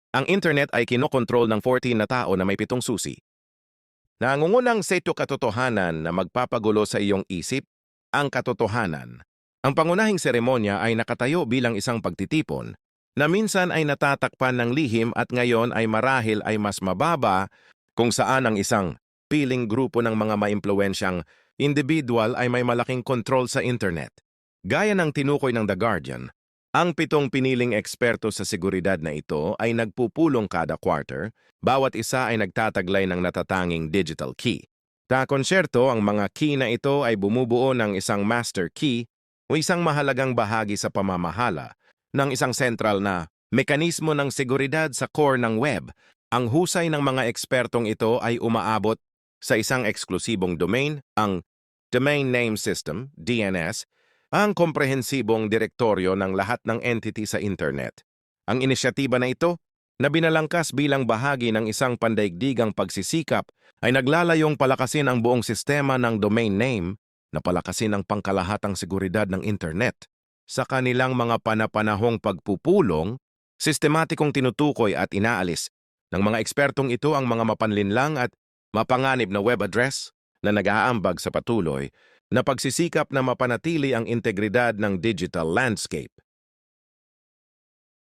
Ang internet ay kinokontrol ng 14 na tao na may 7 susi. Nangungunang setyo katotohanan na magpapagulo sa iyong isip, ang katotohanan. Ang pangunahing seremonya ay nakatayo bilang isang pagtitipon na minsan ay natatakpan ng lihim at ngayon ay marahil ay mas mababa kung saan ang isang piling grupo ng mga maimpluwensyang individual ay may malaking kontrol sa internet. Gaya ng tinukoy ng The Guardian, ang 7 piniling eksperto sa seguridad na ito ay nagpupulong kada quarter, bawat isa ay nagtataglay ng natatanging digital key. Konsyerto, ang mga key na ito ay bumubuo ng isang master key o isang mahalagang bahagi sa pamamahala ng isang sentral na mekanismo ng seguridad sa core ng web. Ang husay ng mga ekspertong ito ay umaabot sa isang eksklusibong domain, ang Domain Name System, DNS, ang komprehensibong direktoryo ng lahat ng entity sa internet. Ang inisyatiba na ito, na binalangkas bilang bahagi ng isang pandaigdigang pagsisikap, ay naglalayong palakasin ang buong sistema ng domain name na palakasin ang pangkalahatang seguridad ng internet. Sa kanilang mga panapanahong pagpupulong, sistematikong tinutukoy at inaalis ng mga ekspertong ito ang mga mapanlinlang at mapanganib na web address na nag-aambag sa patuloy na pagsisikap na mapanatili ang integridad ng digital landscape.